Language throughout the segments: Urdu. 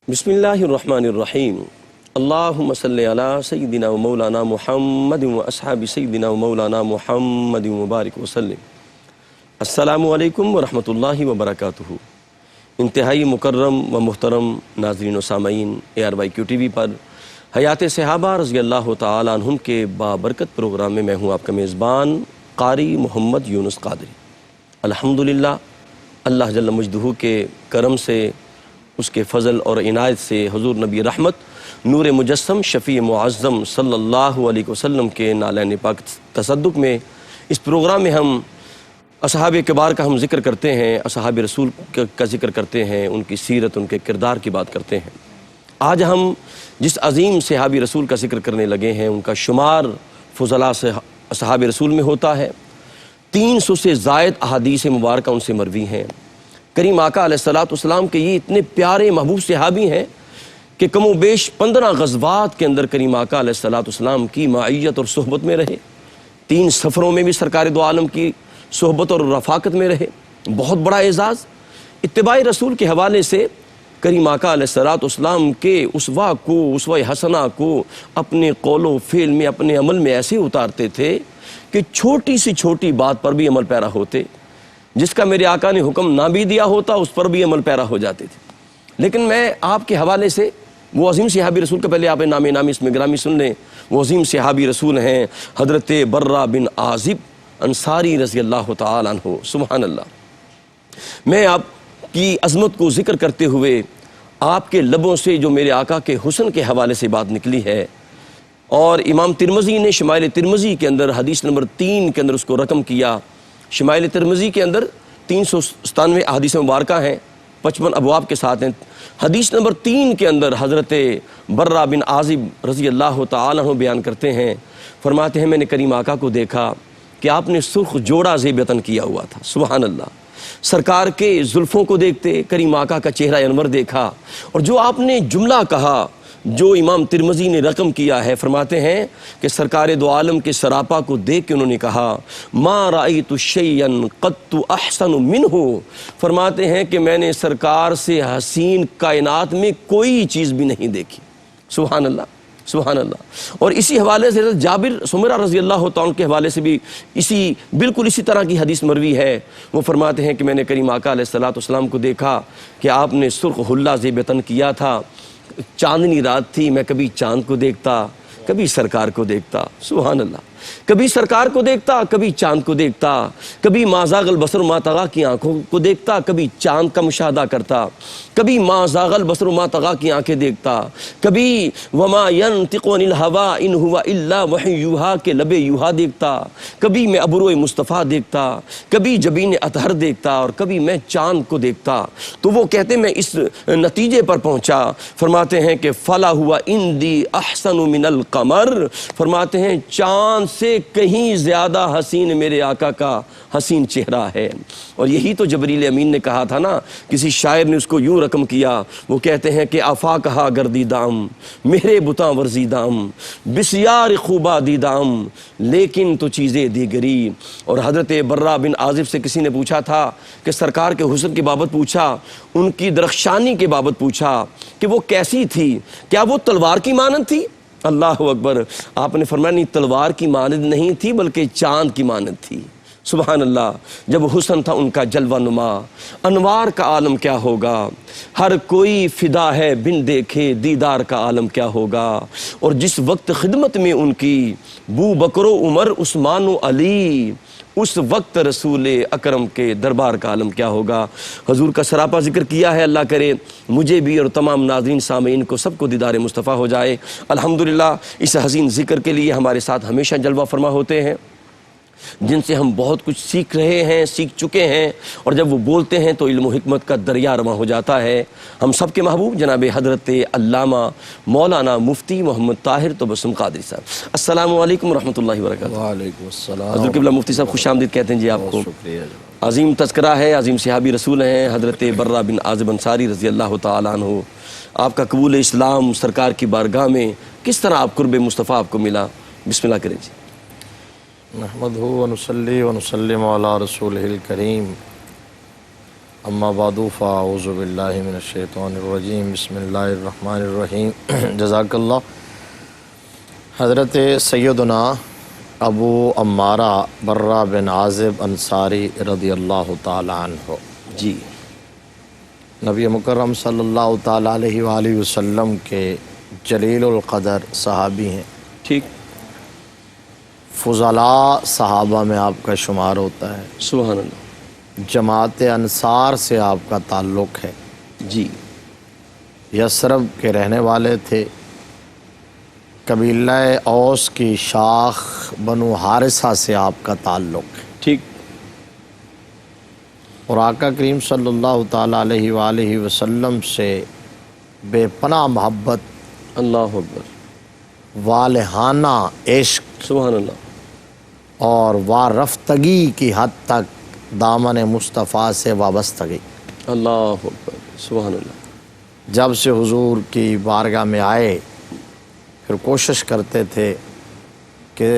بسم اللہ الرحمن الرحیم اللہم صلی علی سیدنا و مولانا محمد و اصحاب سیدنا و مولانا محمد مبارک وسلم۔ السلام علیکم ورحمۃ اللہ وبرکاتہ۔ انتہائی مکرم و محترم ناظرین و سامعین، ARYQ-TV پر حیات صحابہ رضی اللہ تعالیٰ عنہم کے بابرکت پروگرام میں میں ہوں آپ کا میزبان قاری محمد یونس قادری۔ الحمدللہ اللہ جل مجدہ کے کرم سے، اس کے فضل اور عنایت سے حضور نبی رحمت نور مجسم شفیع معظم صلی اللہ علیہ وسلم کے نالین پاک تصدق میں اس پروگرام میں ہم اصحاب کبار کا ہم ذکر کرتے ہیں، اصحاب رسول کا ذکر کرتے ہیں، ان کی سیرت، ان کے کردار کی بات کرتے ہیں۔ آج ہم جس عظیم صحابی رسول کا ذکر کرنے لگے ہیں، ان کا شمار فضلاء سے اصحاب رسول میں ہوتا ہے۔ 300 سے زائد احادیث مبارکہ ان سے مروی ہیں۔ کریم آقا علیہ السلام کے یہ اتنے پیارے محبوب صحابی ہیں کہ کم و بیش 15 غزوات کے اندر کریم آقا علیہ السلام کی معیت اور صحبت میں رہے۔ 3 سفروں میں بھی سرکار دو عالم کی صحبت اور رفاقت میں رہے۔ بہت بڑا اعزاز۔ اتباع رسول کے حوالے سے کریم آقا علیہ السلام کے اسوہ کو، اسوہ حسنہ کو اپنے قول و فعل میں، اپنے عمل میں ایسے اتارتے تھے کہ چھوٹی سی چھوٹی بات پر بھی عمل پیرا ہوتے، جس کا میرے آقا نے حکم نہ بھی دیا ہوتا اس پر بھی عمل پیرا ہو جاتے تھے۔ لیکن میں آپ کے حوالے سے وہ عظیم صحابی رسول کا پہلے آپ نام نامی اس میں گرامی سن لیں۔ وہ عظیم صحابی رسول ہیں حضرت برہ بن عازب انصاری رضی اللہ تعالیٰ عنہ۔ سبحان اللہ۔ میں آپ کی عظمت کو ذکر کرتے ہوئے آپ کے لبوں سے جو میرے آقا کے حسن کے حوالے سے بات نکلی ہے، اور امام ترمذی نے شمائل ترمذی کے اندر حدیث نمبر 3 کے اندر اس کو رقم کیا۔ شمائل ترمذی کے اندر 397 احادیث مبارکہ ہیں، 55 ابواب کے ساتھ ہیں۔ حدیث نمبر 3 کے اندر حضرت برہ بن عازب رضی اللہ تعالیٰ عنہ بیان کرتے ہیں، فرماتے ہیں میں نے کریم آقا کو دیکھا کہ آپ نے سرخ جوڑا زیب وطن کیا ہوا تھا۔ سبحان اللہ۔ سرکار کے زلفوں کو دیکھتے کریم آقا کا چہرہ انور دیکھا، اور جو آپ نے جملہ کہا جو امام ترمذی نے رقم کیا ہے، فرماتے ہیں کہ سرکار دو عالم کے سراپا کو دیکھ کے انہوں نے کہا ما رأیت شیئا قط احسن منہ۔ فرماتے ہیں کہ میں نے سرکار سے حسین کائنات میں کوئی چیز بھی نہیں دیکھی۔ سبحان اللہ، سبحان اللہ۔ اور اسی حوالے سے جابر سمرہ رضی اللہ تعالیٰ کے حوالے سے بھی بالکل اسی طرح کی حدیث مروی ہے۔ وہ فرماتے ہیں کہ میں نے کریم آقا علیہ السلام کو دیکھا کہ آپ نے سرخ حلہ زیب وطن کیا تھا، چاندنی رات تھی، میں کبھی چاند کو دیکھتا، کبھی سرکار کو دیکھتا۔ سبحان اللہ۔ کبھی سرکار کو دیکھتا، کبھی چاند کو دیکھتا، کبھی ما زاغ البصر ما طغیٰ کی آنکھوں کو دیکھتا، کبھی چاند کا مشاہدہ کرتا، کبھی ما زاغ البصر ما طغیٰ کی آنکھیں دیکھتا، کبھی وما ینطق عن الہویٰ ان ہوا الا وحی یوحیٰ کے لب یوحیٰ دیکھتا، کبھی میں ابرو مصطفیٰ دیکھتا، کبھی جبین اطہر دیکھتا، اور کبھی میں چاند کو دیکھتا۔ تو وہ کہتے میں اس نتیجے پر پہنچا، فرماتے ہیں کہ فلا ہوا اندی احسن من القمر۔ فرماتے ہیں چاند سے کہیں زیادہ حسین میرے آقا کا حسین چہرہ ہے۔ اور یہی تو جبریل امین نے کہا تھا نا، کسی شاعر نے اس کو یوں رقم کیا، وہ کہتے ہیں کہ آفا کہا گردی دام میرے بتاں ورزی دام بسیار خوبا دی دام لیکن تو چیزیں دیگری۔ اور حضرت برہ بن عازب سے کسی نے پوچھا تھا کہ سرکار کے حسن کی بابت پوچھا، ان کی درخشانی کے بابت پوچھا کہ وہ کیسی تھی، کیا وہ تلوار کی مانند تھی؟ اللہ اکبر۔ آپ نے فرمایا نہیں، تلوار کی مانند نہیں تھی بلکہ چاند کی مانند تھی۔ سبحان اللہ۔ جب حسن تھا ان کا جلوہ نما، انوار کا عالم کیا ہوگا، ہر کوئی فدا ہے بن دیکھے دیدار کا عالم کیا ہوگا۔ اور جس وقت خدمت میں ان کی بو بکر و عمر عثمان و علی، اس وقت رسول اکرم کے دربار کا عالم کیا ہوگا۔ حضور کا سراپا ذکر کیا ہے، اللہ کرے مجھے بھی اور تمام ناظرین سامعین کو سب کو دیدار مصطفیٰ ہو جائے۔ الحمدللہ اس حسین ذکر کے لیے ہمارے ساتھ ہمیشہ جلوہ فرما ہوتے ہیں، جن سے ہم بہت کچھ سیکھ رہے ہیں، سیکھ چکے ہیں، اور جب وہ بولتے ہیں تو علم و حکمت کا دریا رواں ہو جاتا ہے۔ ہم سب کے محبوب جناب حضرت علامہ مولانا مفتی محمد طاہر تبسم قادری صاحب، السلام علیکم ورحمۃ اللہ وبرکاتہ۔ وعلیکم السلام۔ حضور قبلہ مفتی صاحب خوش آمدید کہتے ہیں جی آپ کو۔ شکریہ۔ عظیم تذکرہ ہے، عظیم صحابی رسول ہیں حضرت برہ بن عازب انصاری رضی اللہ تعالیٰ عنہ۔ آپ کا قبول اسلام سرکار کی بارگاہ میں کس طرح آپ قرب مصطفیٰ آپ کو ملا؟ بسم اللہ کریں جی۔ نحمدہ ونصلی ونسلم علی رسولہ الکریم، اما بعد فاعوذ باللہ من الشیطان الرجیم بسم اللہ الرحمن الرحیم جزاک اللہ۔ حضرت سیدنا ابو عمارہ برہ بن عازب انصاری رضی اللہ تعالی عنہ جی نبی مکرم صلی اللہ تعالی علیہ وآلہ وسلم کے جلیل القدر صحابی ہیں، ٹھیک، فضلاء صحابہ میں آپ کا شمار ہوتا ہے، سبحان اللہ، جماعت انصار سے آپ کا تعلق ہے، جی یثرب کے رہنے والے تھے، قبیلہ اوس کی شاخ بنو حارثہ سے آپ کا تعلق ہے، ٹھیک، اور آقا کریم صلی اللہ تعالیٰ علیہ وآلہ وسلم سے بے پناہ محبت، اللہ اکبر، والہانہ عشق سبحان اللہ، اور وارفتگی کی حد تک دامن مصطفیٰ سے وابستگی۔ اللہ اکبر، سبحان اللہ، جب سے حضور کی بارگاہ میں آئے پھر کوشش کرتے تھے کہ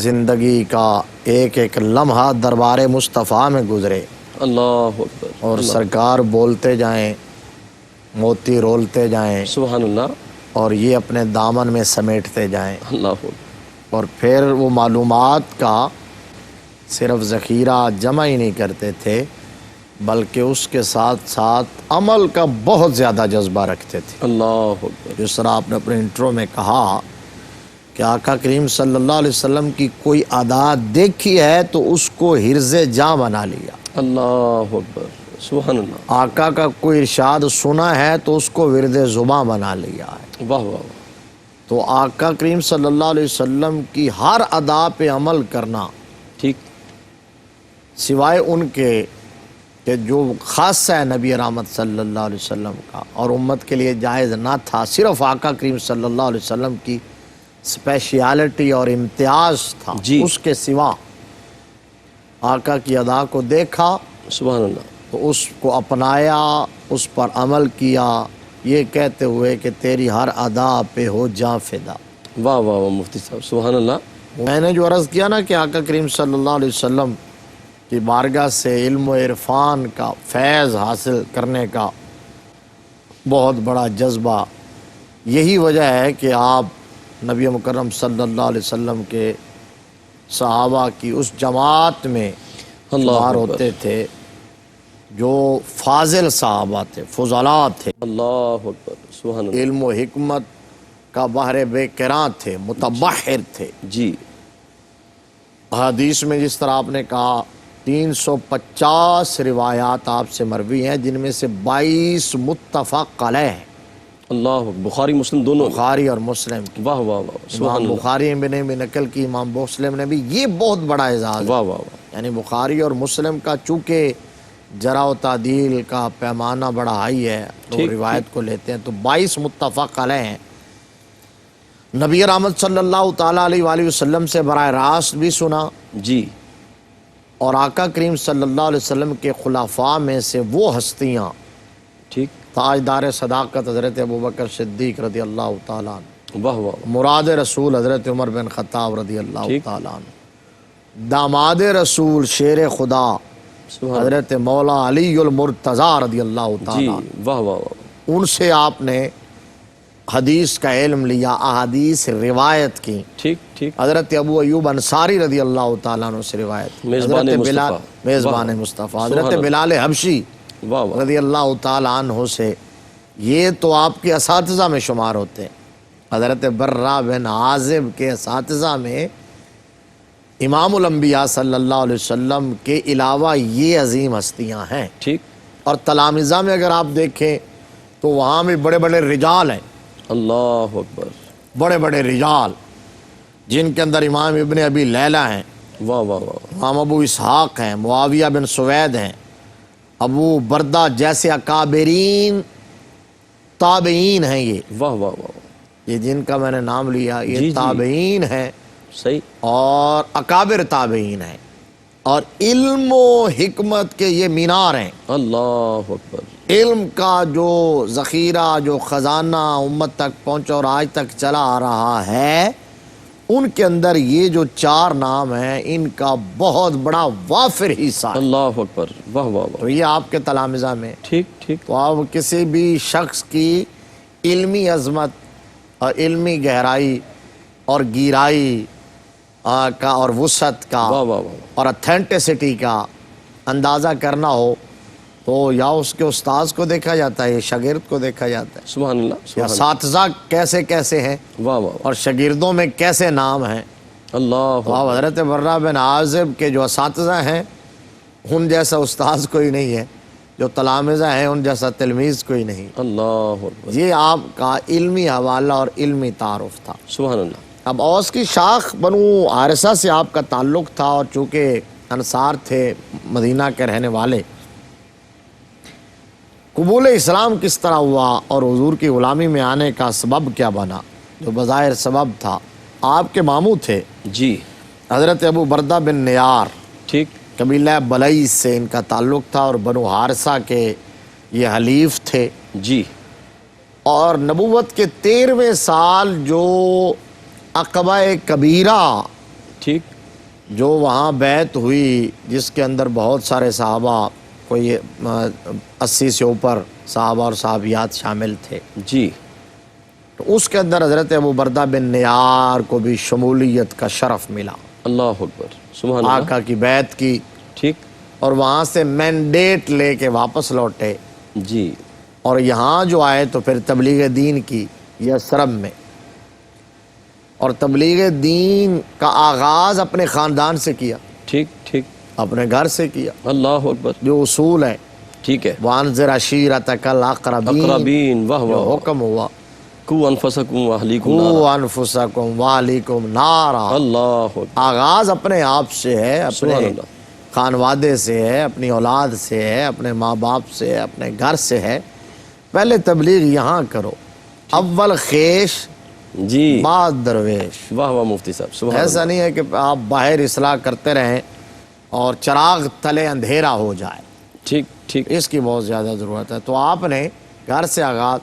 زندگی کا ایک ایک لمحہ دربار مصطفیٰ میں گزرے، اللہ اکبر، اور اللہ، سرکار بولتے جائیں، موتی رولتے جائیں، سبحان اللہ، اور یہ اپنے دامن میں سمیٹتے جائیں، اللہ اکبر، اور پھر وہ معلومات کا صرف ذخیرہ جمع ہی نہیں کرتے تھے بلکہ اس کے ساتھ ساتھ عمل کا بہت زیادہ جذبہ رکھتے تھے۔ اللہ اکبر، جس طرح آپ نے اپنے انٹرو میں کہا کہ آقا کریم صلی اللہ علیہ وسلم کی کوئی عادات دیکھی ہے تو اس کو حرز جاں بنا لیا، اللہ اکبر، سبحان اللہ، آقا کا کوئی ارشاد سنا ہے تو اس کو ورد زباں بنا لیا ہے۔ واہ واہ واہ، تو آقا کریم صلی اللہ علیہ وسلم کی ہر ادا پہ عمل کرنا، ٹھیک، سوائے ان کے کہ جو خاصہ ہے نبی رحمت صلی اللہ علیہ وسلم کا اور امت کے لیے جائز نہ تھا، صرف آقا کریم صلی اللہ علیہ وسلم کی اسپیشیالٹی اور امتیاز تھا، جی، اس کے سوا آقا کی ادا کو دیکھا سبحان اللہ، تو اس کو اپنایا، اس پر عمل کیا، یہ کہتے ہوئے کہ تیری ہر ادا پہ ہو جاں فدا۔ واہ واہ واہ، مفتی صاحب، سبحان اللہ، میں نے جو عرض کیا نا کہ آقا کریم صلی اللہ علیہ وسلم کی بارگاہ سے علم و عرفان کا فیض حاصل کرنے کا بہت بڑا جذبہ، یہی وجہ ہے کہ آپ نبی مکرم صلی اللہ علیہ وسلم کے صحابہ کی اس جماعت میں اللہ شمار اکبر، ہوتے تھے جو فاضل صحابہ تھے، فضلاء تھے، اللہ اکبر، سبحان اللہ، علم و حکمت کا بحر بے کراں تھے، متبحر تھے۔ جی حدیث میں جس طرح آپ نے کہا 350 روایات آپ سے مروی ہیں، جن میں سے 22 متفق علیہ ہیں، اللہ اکبر، بخاری مسلم دونوں، بخاری اور مسلم کی۔ واہ واہ واہ، سبحان امام اللہ، بخاری نے بھی نقل کی، امام مسلم نے بھی، یہ بہت بڑا اعزاز ہے۔ واہ واہ واہ، یعنی بخاری اور مسلم کا چونکہ جرح و تعدیل کا پیمانہ بڑا ہائی ہے تو ٹھیک، روایت کو لیتے ہیں، تو 22 متفق علیہ ہیں۔ نبی رحمت صلی اللہ تعالیٰ علیہ وآلہ وسلم سے براہ راست بھی سنا، جی اور آقا کریم صلی اللہ علیہ وسلم کے خلفاء میں سے وہ ہستیاں، ٹھیک، تاجدار صداقت حضرت ابوبکر صدیق رضی اللہ تعالیٰ عنہ، واہ واہ، مراد رسول حضرت عمر بن خطاب رضی اللہ ٹھیک، تعالیٰ عنہ، داماد رسول شیر خدا سبحان حضرت مولا علی المرتضیٰ رضی اللہ جی، تعالیٰ عنہ، واہ واہ واہ، ان سے آپ نے حدیث کا علم لیا، احادیث روایت کی۔ ٹھیک ٹھیک، حضرت ابو ایوب انصاری رضی اللہ تعالیٰ عنہ سے روایت، میزبان حضرت مصطفیٰ، بلال، میزبان واہ، مصطفیٰ، سبحان حضرت اللہ، بلال حبشی واہ واہ، رضی اللہ تعالیٰ عنہ سے، یہ تو آپ کے اساتذہ میں شمار ہوتے ہیں۔ حضرت برہ بن عازب کے اساتذہ میں امام الانبیاء صلی اللہ علیہ وسلم کے علاوہ یہ عظیم ہستیاں ہیں، ٹھیک، اور تلامذہ میں اگر آپ دیکھیں تو وہاں بھی بڑے بڑے رجال ہیں، اللہ اکبر، بڑے بڑے رجال، جن کے اندر امام ابن ابی لیلہ ہیں، واہ واہ واہ، امام ابو اسحاق ہیں، معاویہ بن سوید ہیں، ابو بردہ جیسے اکابرین تابعین ہیں، واہ واہ واہ، یہ جن کا میں نے نام لیا جی یہ جی، تابعین ہیں صحیح، اور اکابر تابعین ہیں، اور علم و حکمت کے یہ مینار ہیں۔ اللہ اکبر، علم کا جو ذخیرہ، جو خزانہ امت تک پہنچا اور آج تک چلا آ رہا ہے، ان کے اندر یہ جو 4 نام ہیں ان کا بہت بڑا وافر حصہ ہے۔ اللہ اکبر، واہ واہ واہ، تو یہ آپ کے تلامذہ میں، ٹھیک ٹھیک، تو آپ کسی بھی شخص کی علمی عظمت اور علمی گہرائی اور گیرائی کا اور وسعت کا واہ واہ واہ، اور اتھینٹسٹی کا اندازہ کرنا ہو تو یا اس کے استاذ کو دیکھا جاتا ہے یا شاگرد کو دیکھا جاتا ہے، سبحان اللہ، یا سبحان اللہ، اساتذہ کیسے کیسے ہیں واہ واہ واہ، اور شاگردوں میں کیسے نام ہیں۔ اللہ تو آپ حضرت برہ بن عازب کے جو اساتذہ ہیں ان جیسا استاذ کوئی نہیں ہے، جو تلامذہ ہیں ان جیسا تلمیذ کوئی نہیں۔ اللہ اکبر، یہ آپ کا علمی حوالہ اور علمی تعارف تھا۔ سبحان اللہ، اب اوس کی شاخ بنو حارثہ سے آپ کا تعلق تھا، اور چونکہ انصار تھے مدینہ کے رہنے والے، قبول اسلام کس طرح ہوا اور حضور کی غلامی میں آنے کا سبب کیا بنا؟ جو بظاہر سبب تھا، آپ کے ماموں تھے جی حضرت ابو بردہ بن نیار، ٹھیک، قبیلہ بلعی سے ان کا تعلق تھا اور بنو حارثہ کے یہ حلیف تھے، جی اور نبوت کے 13ویں سال جو عقبہ کبیرہ ٹھیک، جو وہاں بیعت ہوئی، جس کے اندر بہت سارے صحابہ، کوئی 80 سے اوپر صحابہ اور صحابیات شامل تھے، جی تو اس کے اندر حضرت ابو بردہ بن نیار کو بھی شمولیت کا شرف ملا، اللہ اکبر، سبحان اللہ، آقا کی بیعت کی، ٹھیک، اور وہاں سے مینڈیٹ لے کے واپس لوٹے، جی اور یہاں جو آئے تو پھر تبلیغ دین کی یثرب میں، اور تبلیغ دین کا آغاز اپنے خاندان سے کیا، ٹھیک ٹھیک، اپنے گھر سے کیا۔ اللہ اکبر، جو اصول ہے ٹھیک ہے، وَأَنذِرْ عَشِيرَتَكَ الْأَقْرَبِينَ، اقربین، واہ جو واہ واہ، حکم ہوا قُوا انفسکم واہلیکم نارا، قُوا أَنفُسَكُمْ وَأَهْلِيكُمْ نَارًا، اللہ اکبر، آغاز اپنے آپ سے ہے، سبحان اپنے اللہ، خانوادے سے ہے، اپنی اولاد سے ہے، اپنے ماں باپ سے ہے، اپنے گھر سے ہے۔ پہلے تبلیغ یہاں کرو، اول خیش جی بعد درویش۔ واہ واہ مفتی صاحب، سبحان ایسا اللہ، نہیں ہے کہ آپ باہر اصلاح کرتے رہیں اور چراغ تلے اندھیرا ہو جائے، ٹھیک ٹھیک، اس کی بہت زیادہ ضرورت ہے۔ تو آپ نے گھر سے آغاز،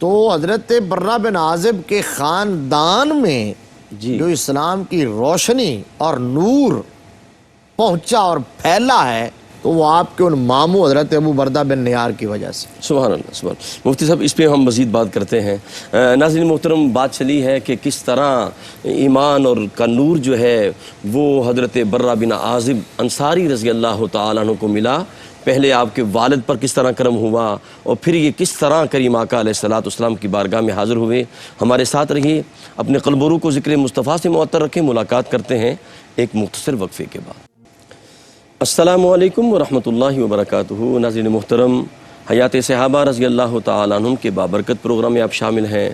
تو حضرت برہ بن عازب کے خاندان میں جی جو اسلام کی روشنی اور نور پہنچا اور پھیلا ہے تو وہ آپ کے ان ماموں حضرت ابو بردہ بن نیار کی وجہ سے۔ سبحان اللہ، سبحان اللہ، مفتی صاحب اس پہ ہم مزید بات کرتے ہیں۔ ناظرین محترم، بات چلی ہے کہ کس طرح ایمان اور کا نور جو ہے وہ حضرت برہ بن عازب انصاری رضی اللہ تعالیٰ عنہ کو ملا۔ پہلے آپ کے والد پر کس طرح کرم ہوا اور پھر یہ کس طرح کریم آقا علیہ الصلوۃ والسلام کی بارگاہ میں حاضر ہوئے۔ ہمارے ساتھ رہیے، اپنے قلب و روح کو ذکر مصطفیٰ سے معطر رکھیں۔ ملاقات کرتے ہیں ایک مختصر وقفے کے بعد۔ السلام علیکم ورحمۃ اللہ وبرکاتہ۔ ناظرین محترم، حیات صحابہ رضی اللہ تعالیٰ عنہم کے بابرکت پروگرام میں آپ شامل ہیں،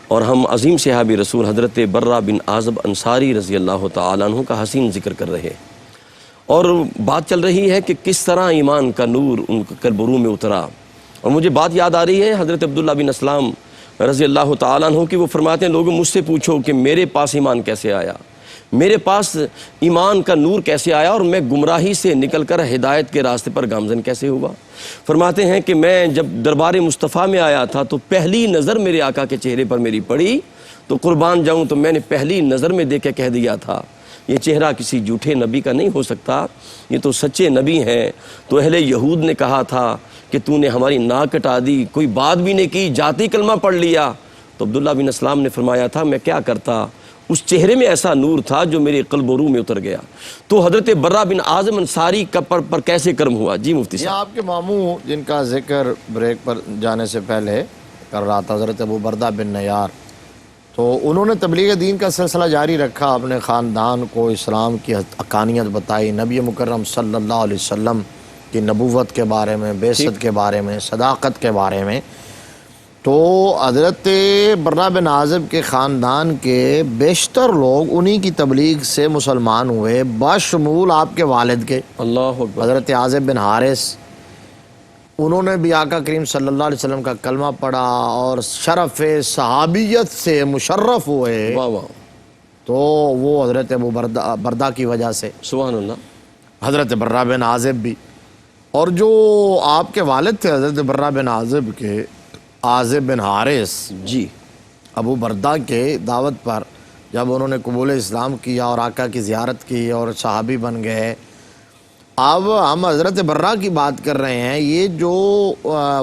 اور ہم عظیم صحابی رسول حضرت برہ بن عازب انصاری رضی اللہ تعالیٰ عنہ کا حسین ذکر کر رہے ہیں، اور بات چل رہی ہے کہ کس طرح ایمان کا نور ان کے قلب و روح میں اترا۔ اور مجھے بات یاد آ رہی ہے حضرت عبداللہ بن اسلام رضی اللہ تعالیٰ عنہ کی۔ وہ فرماتے ہیں، لوگوں مجھ سے پوچھو کہ میرے پاس ایمان کیسے آیا، میرے پاس ایمان کا نور کیسے آیا، اور میں گمراہی سے نکل کر ہدایت کے راستے پر گامزن کیسے ہوا۔ فرماتے ہیں کہ میں جب دربار مصطفیٰ میں آیا تھا تو پہلی نظر میرے آقا کے چہرے پر میری پڑی تو قربان جاؤں تو میں نے پہلی نظر میں دیکھ کے کہہ دیا تھا، یہ چہرہ کسی جھوٹے نبی کا نہیں ہو سکتا، یہ تو سچے نبی ہیں۔ تو اہل یہود نے کہا تھا کہ تو نے ہماری ناک کٹا دی، کوئی بات بھی نہیں کی، جاتی کلمہ پڑھ لیا۔ تو عبداللہ بن اسلام نے فرمایا تھا، میں کیا کرتا، اس چہرے میں ایسا نور تھا جو میرے قلب و روح میں اتر گیا۔ تو حضرت برہ بن عازب انصاری کا پر کیسے کرم ہوا؟ جی مفتی یہ صاحب۔ آپ کے ماموں جن کا ذکر بریک پر جانے سے پہلے کر رہا تھا، حضرت ابو بردہ بن نیار، تو انہوں نے تبلیغ دین کا سلسلہ جاری رکھا، اپنے خاندان کو اسلام کی حقانیت بتائی، نبی مکرم صلی اللہ علیہ وسلم کی نبوت کے بارے میں، بعثت کے بارے میں، صداقت کے بارے میں۔ تو حضرت برہ بن عازب کے خاندان کے بیشتر لوگ انہی کی تبلیغ سے مسلمان ہوئے، بشمول آپ کے والد کے اللہ اکبر، حضرت عازب بن حارث۔ انہوں نے بھی آقا کریم صلی اللہ علیہ وسلم کا کلمہ پڑھا اور شرف صحابیت سے مشرف ہوئے، واہ واہ، تو وہ حضرت ابو بردہ کی وجہ سے، سبحان اللہ، حضرت برہ بن عازب بھی، اور جو آپ کے والد تھے حضرت برہ بن عازب کے، عازب بن حارث، جی ابو بردہ کے دعوت پر جب انہوں نے قبول اسلام کیا اور آقا کی زیارت کی اور صحابی بن گئے. اب ہم حضرت برہ کی بات کر رہے ہیں. یہ جو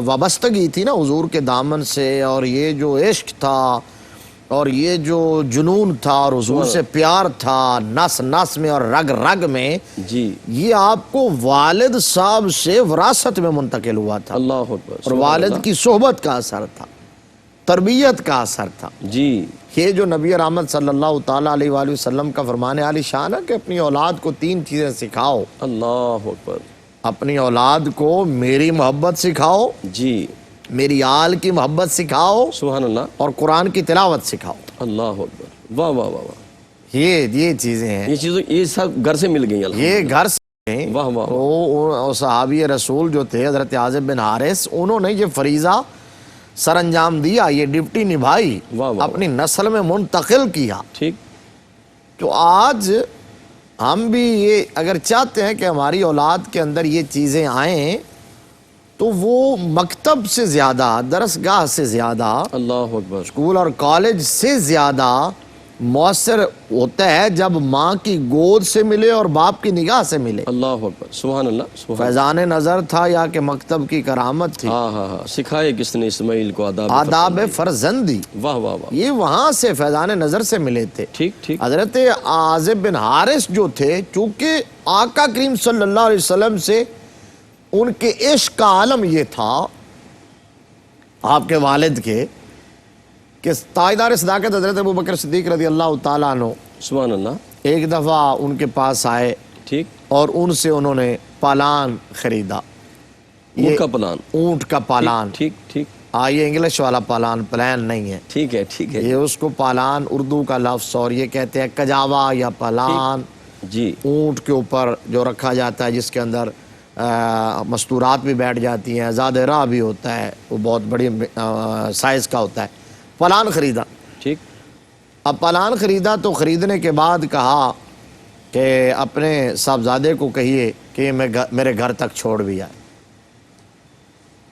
وابستگی تھی نا حضور کے دامن سے، اور یہ جو عشق تھا اور یہ جو جنون تھا اور حضور سے پیار تھا نس نس میں اور رگ رگ میں، جی یہ آپ کو والد صاحب سے وراثت میں منتقل ہوا تھا. اللہ اکبر. اور والد کی صحبت کا اثر تھا، تربیت کا اثر تھا. جی یہ جو نبی رحمت صلی اللہ تعالیٰ علیہ وآلہ وسلم کا فرمان عالی شان ہے کہ اپنی اولاد کو 3 چیزیں سکھاؤ. اللہ اکبر. اپنی اولاد کو میری محبت سکھاؤ، جی میری آل کی محبت سکھاؤ، سبحان اللہ. اور قرآن کی تلاوت سکھاؤ. اللہ اکبر. واہ واہ واہ واہ. یہ چیزیں ہیں، یہ چیزیں یہ سب گھر سے مل گئی. یہ گھر سے ہیں. واہ واہ. وہ صحابی رسول جو تھے حضرت عازب بن حارث، انہوں نے یہ فریضہ سر انجام دیا، یہ ڈیوٹی نبھائی، واہ واہ. اپنی نسل میں منتقل کیا. ٹھیک. تو آج ہم بھی یہ اگر چاہتے ہیں کہ ہماری اولاد کے اندر یہ چیزیں آئیں، تو وہ مکتب سے زیادہ، درسگاہ سے زیادہ، اللہ اکبر. اسکول اور کالج سے زیادہ مؤثر ہوتا ہے جب ماں کی گود سے ملے اور باپ کی نگاہ سے ملے. اللہ اکبر. سبحان اللہ. سبحان. فیضان نظر تھا یا کہ مکتب کی کرامت تھی. ہاں ہاں ہاں. سکھائے کس نے اسماعیل کو آداب فرزندی. واہ واہ واہ. یہ وہاں سے فیضان نظر سے ملے تھے. ٹھیک ٹھیک. حضرت عازب بن حارث جو تھے، چونکہ آقا کریم صلی اللہ علیہ وسلم سے ان کے عشق کا عالم یہ تھا آپ کے والد کے، کہ تاجدار صداقت حضرت ابوبکر صدیق رضی اللہ تعالیٰ عنہ سبحان اللہ. ایک دفعہ ان کے پاس آئے ٹھیک. اور ان سے انہوں نے پالان خریدا. اونٹ کا پلان. اونٹ کا پالان. ٹھیک ٹھیک. یہ انگلش والا پالان، پلان نہیں ہے. ٹھیک ہے ٹھیک ہے. یہ اس کو پالان اردو کا لفظ، اور یہ کہتے ہیں کجاوا یا پالان. جی. اونٹ کے اوپر جو رکھا جاتا ہے، جس کے اندر مستورات بھی بیٹھ جاتی ہیں، زیادہ راہ بھی ہوتا ہے، وہ بہت بڑی سائز کا ہوتا ہے. پلان خریدا. ٹھیک. اب پلان خریدا تو خریدنے کے بعد کہا کہ اپنے صاحبزادے کو کہیے کہ میرے گھر تک چھوڑ بھی آئے.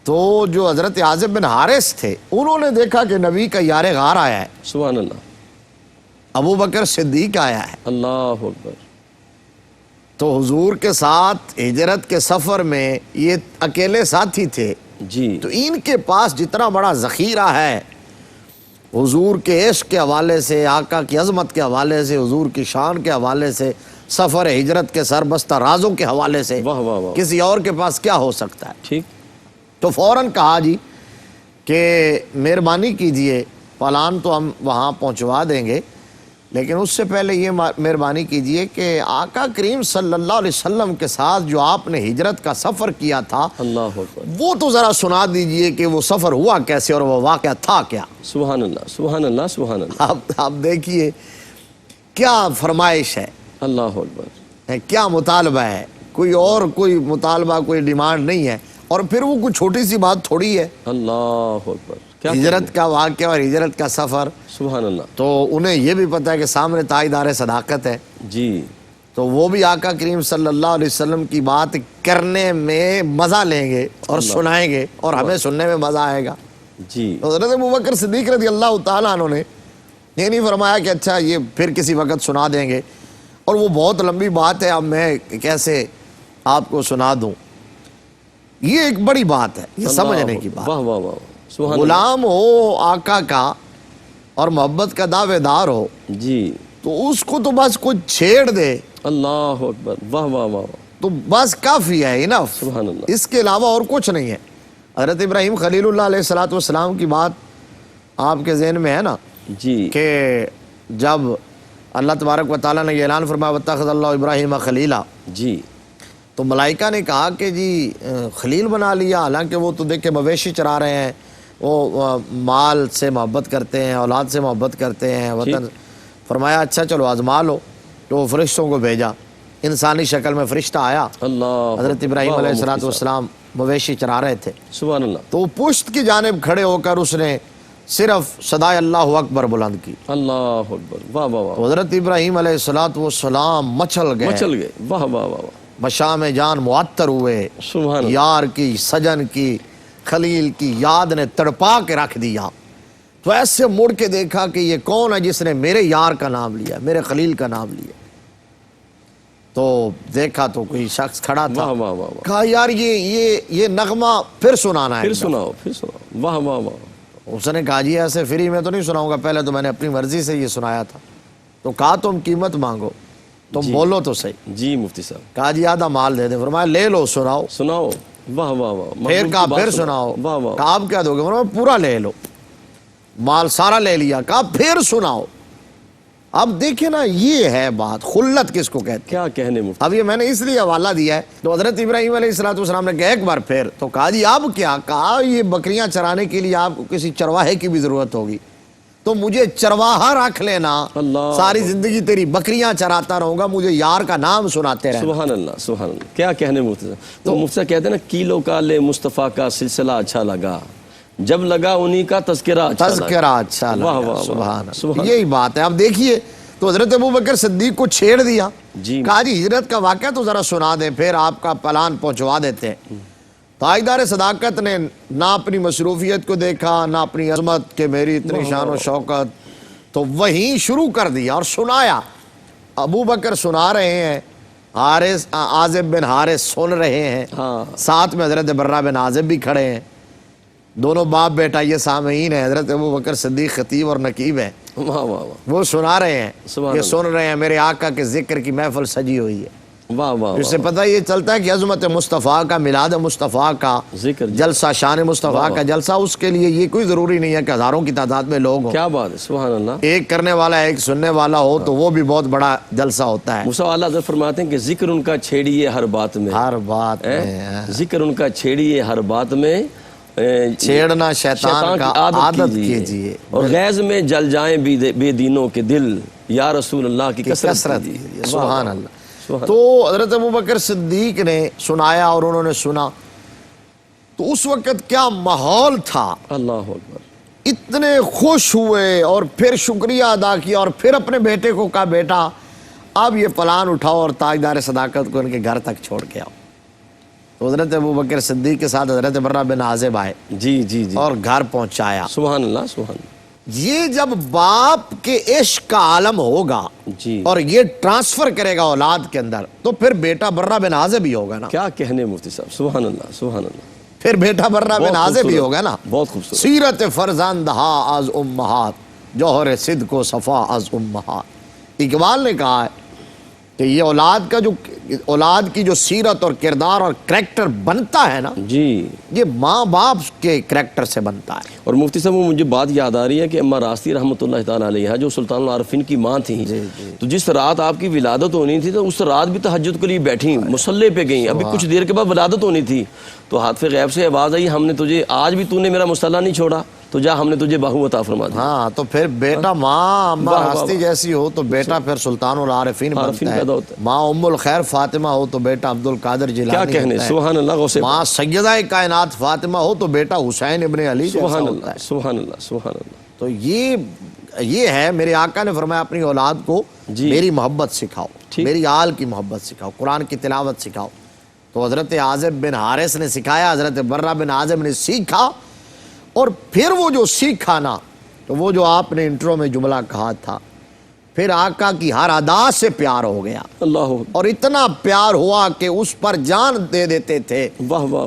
تو جو حضرت عازب بن حارث تھے، انہوں نے دیکھا کہ نبی کا یار غار آیا ہے، سبحان اللہ. ابو بکر صدیق آیا ہے. اللہ اکبر. تو حضور کے ساتھ ہجرت کے سفر میں یہ اکیلے ساتھی تھے. جی. تو ان کے پاس جتنا بڑا ذخیرہ ہے حضور کے عشق کے حوالے سے، آقا کی عظمت کے حوالے سے، حضور کی شان کے حوالے سے، سفر ہجرت کے سربستہ رازوں کے حوالے سے، واہ واہ واہ. کسی اور کے پاس کیا ہو سکتا ہے. ٹھیک. تو فوراً کہا جی کہ مہربانی کیجئے، پلان تو ہم وہاں پہنچوا دیں گے، لیکن اس سے پہلے یہ مہربانی کیجئے کہ آقا کریم صلی اللہ علیہ وسلم کے ساتھ جو آپ نے ہجرت کا سفر کیا تھا، اللہ اکبر. وہ تو ذرا سنا دیجئے کہ وہ سفر ہوا کیسے اور وہ واقعہ تھا کیا. سبحان اللہ. سبحان اللہ. سبحان اللہ. آپ دیکھیے کیا فرمائش ہے، اللہ اکبر. کیا مطالبہ ہے. کوئی مطالبہ، کوئی ڈیمانڈ نہیں ہے. اور پھر وہ کوئی چھوٹی سی بات تھوڑی ہے. اللہ اکبر. ہجرت کا واقعہ اور ہجرت کا سفر. سبحان اللہ. تو انہیں یہ بھی پتہ ہے کہ سامنے تاجدار صداقت ہے. جی. تو وہ بھی آقا کریم صلی اللہ علیہ وسلم کی بات کرنے میں مزہ لیں گے اور سنائیں گے، اور ہمیں سننے میں مزہ آئے گا. جی. حضرت ابوبکر صدیق رضی اللہ تعالیٰ عنہ نے یہ نہیں فرمایا کہ اچھا یہ پھر کسی وقت سنا دیں گے، اور وہ بہت لمبی بات ہے، اب میں کیسے آپ کو سنا دوں. یہ ایک بڑی بات ہے، یہ سمجھنے کی بات. واہ واہ واہ. سبحان اللہ. غلام ہو آقا کا اور محبت کا دعوے دار ہو، جی. تو اس کو تو بس کچھ چھیڑ دے اللہ اکبر. واہ واہ واہ. تو بس کافی ہے، انف. سبحان اللہ. اس کے علاوہ اور کچھ نہیں ہے. حضرت ابراہیم خلیل اللہ علیہ الصلوۃ والسلام کی بات آپ کے ذہن میں ہے نا، جی. کہ جب اللہ تبارک و تعالیٰ نے یہ اعلان فرمایا واتخذ اللہ ابراہیم خلیلا، جی. تو ملائکہ نے کہا کہ جی خلیل بنا لیا، حالانکہ وہ تو دیکھ کے مویشی چرا رہے ہیں، وہ مال سے محبت کرتے ہیں، اولاد سے محبت کرتے ہیں، وطن. فرمایا اچھا چلو آزما لو. تو وہ فرشتوں کو بھیجا، انسانی شکل میں فرشتہ آیا. اللہ. حضرت ابراہیم علیہ الصلوۃ والسلام مویشی چرا رہے تھے. سبحان اللہ. تو پشت کی جانب کھڑے ہو کر اس نے صرف صدائے اللہ اکبر بلند کی. اللہ اکبر. واہ واہ واہ. حضرت ابراہیم علیہ الصلوۃ والسلام مچل گئے. واہ واہ واہ. مشام جان معطر ہوئے. سبحان اللہ. یار کی، سجن کی، خلیل کی یاد نے تڑپا کے رکھ دیا. تو ایسے مڑ کے دیکھا کہ یہ کون ہے جس نے میرے یار کا نام لیا، میرے خلیل کا نام لیا. تو دیکھا تو کوئی شخص کھڑا تھا. واہ واہ واہ واہ. کہا یار یہ نغمہ پھر سنانا ہے. پھر سناؤ. واہ واہ واہ. اس نے کہا جی ایسے فری میں تو نہیں سناؤں گا، پہلے تو میں نے اپنی مرضی سے یہ سنایا تھا. تو کہا تم قیمت مانگو، تم بولو تو صحیح. جی مفتی صاحب. کہا جی آدھا مال دے دیں. فرمایا لے لو سناؤ. سناؤ. واہ واہ واہ. پھر کہا پھر سناؤ. واہ واہ. کہا آپ کیا دو گے؟ فرمایا پورا لے لو. مال سارا لے لیا. کہا پھر سناؤ. اب دیکھیں نا، یہ ہے بات، خلت کس کو کہتے ہیں. کیا کہنے مفتی. اب یہ میں نے اس لیے حوالہ دیا ہے. تو حضرت ابراہیم علیہ السلام نے کہا ایک بار پھر. تو کہا جی اب کیا؟ کہا یہ بکریاں چرانے کے لیے آپ کو کسی چرواہے کی بھی ضرورت ہوگی، تو مجھے چرواہا رکھ لینا. اللہ. ساری زندگی تیری بکریاں چراتا رہوں گا، مجھے یار کا نام سناتے رہنا. سبحان اللہ سبحان اللہ. کیا کہنے مفتی صاحب. تو مفتی صاحب کہتے ہیں نا، کیلو کا لے مصطفیٰ کا سلسلہ اچھا لگا، جب لگا انہی کا تذکرہ اچھا لگا. تذکرہ اچھا لگا. واہ واہ. سبحان سبحان. اللہ. یہی بات ہے. اب دیکھیے، تو حضرت ابوبکر صدیق کو چھیڑ دیا. جی. کہا جی ہجرت کا واقعہ تو ذرا سنا دیں، پھر آپ کا پلان پہنچوا دیتے ہیں. تاجدار صداقت نے نہ اپنی مصروفیت کو دیکھا، نہ اپنی عظمت کہ میری اتنی شان و شوکت، تو وہیں شروع کر دیا اور سنایا. ابو بکر سنا رہے ہیں، حارث عازب بن حارث سن رہے ہیں، ساتھ میں حضرت برہ بن عازب بھی کھڑے ہیں. دونوں باپ بیٹا یہ سامعین ہیں. حضرت ابو بکر صدیق خطیب اور نقیب ہیں. واہ واہ واہ. وہ سنا رہے ہیں، سبحان یہ سن رہے ہیں میرے آقا کے ذکر کی محفل سجی ہوئی ہے. واہ واہ. اس سے پتہ یہ چلتا ہے کہ عظمت مصطفیٰ کا، میلاد مصطفیٰ کا ذکر جلسہ، شان مصطفیٰ کا جلسہ، اس کے لیے یہ کوئی ضروری نہیں ہے کہ ہزاروں کی تعداد میں لوگ ہوں. کیا بات ہے. سبحان اللہ. ایک کرنے والا ایک سننے والا ہو تو وہ بھی بہت بڑا جلسہ ہوتا ہے. موسیٰ اعلیٰ حضرت فرماتے ہیں کہ ذکر ان کا چھیڑیے ہر بات میں. ہر بات میں ذکر ان کا چھیڑیے ہر بات میں. چھیڑنا شیطان کا عادت کیجیے، اور غیظ میں جل جائیں بے دینوں کے دل، یا رسول اللہ کی کثرت کیجیے. سبحان اللہ. تو حضرت ابوبکر صدیق نے سنایا اور انہوں نے سنا. تو اس وقت کیا ماحول تھا. اللہ اکبر. اتنے خوش ہوئے اور پھر شکریہ ادا کیا اور پھر اپنے بیٹے کو کہا بیٹا اب یہ پلان اٹھاؤ اور تاجدار صداقت کو ان کے گھر تک چھوڑ کے آؤ. تو حضرت ابوبکر صدیق کے ساتھ حضرت برہ بن عازب آئے. جی جی جی. اور گھر پہنچایا. سبحان اللہ سبحان اللہ. یہ جب باپ کے عشق کا عالم ہوگا جی. اور یہ ٹرانسفر کرے گا اولاد کے اندر، تو پھر بیٹا برہ بن عازب ہی ہوگا نا. کیا کہنے مفتی صاحب. سبحان اللہ سبحان اللہ. پھر بیٹا برہ بن عازب ہی ہوگا نا. بہت خوبصورت. سیرت فرزندہا از امہات، جوہر صدق و صفا از امہات. اقبال نے کہا ہے کہ یہ اولاد کی جو سیرت اور کردار اور کریکٹر بنتا ہے نا، جی، یہ ماں باپ کے کریکٹر سے بنتا ہے. اور مفتی صاحب وہ مجھے بات یاد آ رہی ہے کہ اماں راستی رحمۃ اللہ تعالیٰ علیہ جو سلطان العارفین کی ماں تھیں، تو جس رات آپ کی ولادت ہونی تھی تو اس رات بھی تہجد کے لیے بیٹھیں، مصلی پہ گئیں. ابھی کچھ دیر کے بعد ولادت ہونی تھی تو ہاتھ غیب سے آواز آئی، ہم نے تجھے آج بھی تو نے میرا مصلی نہیں چھوڑا، تو جا ہم نے تجھے بہو عطا فرما دی. ہاں تو پھر بیٹا ماں اماں راستی جیسی ہو تو بیٹا پھر سلطان العارفین بنتا ہے. ماں ام الخیر فاطمہ ہو تو بیٹا عبد القادر جیلانی. کیا کہنے. سبحان اللہ. غوث ماں سیدہ کائنات فاطمہ ہو تو بیٹا حسین ابن علی جیسا ہوتا ہے. سبحان اللہ سبحان اللہ. تو یہ ہے. میرے آقا نے فرمایا اپنی اولاد کو میری محبت سکھاؤ، میری آل کی محبت سکھاؤ، قرآن کی تلاوت سکھاؤ. تو حضرت عازب بن حارث نے سکھایا، حضرت برہ بن عازب نے سیکھا. اور پھر وہ جو سیکھا نا، تو وہ جو آپ نے انٹرو میں جملہ کہا تھا، پھر آقا کی ہر ادا سے پیار ہو گیا. اللہ. اور اتنا پیار ہوا کہ اس پر جان دے دیتے تھے.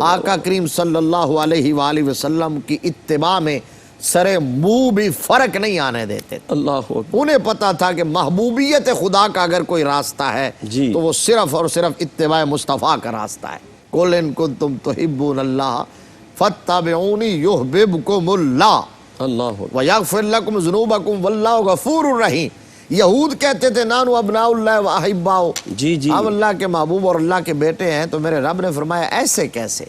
آقا کریم صلی اللہ علیہ وآلہ وسلم کی اتباع میں سرے منہ بھی فرق نہیں آنے دیتے. اللہ. انہیں پتا تھا کہ محبوبیت خدا کا اگر کوئی راستہ ہے تو وہ صرف اور صرف اتباع مصطفیٰ کا راستہ ہے. قُلْ إِن كُنتُمْ تُحِبُّونَ اللَّهَ فَاتَّبِعُونِي يُحْبِبْكُمُ اللَّهُ اللہ وَيَغْفِرْ لَكُمْ ذُنُوبَكُمْ وَاللَّهُ غَفُورٌ رَحِيمٌ. یہود کہتے تھے نانو ابناء اللہ و احباؤ، جی جی، ہم اللہ کے محبوب اور اللہ کے بیٹے ہیں. تو میرے رب نے فرمایا ایسے کیسے؟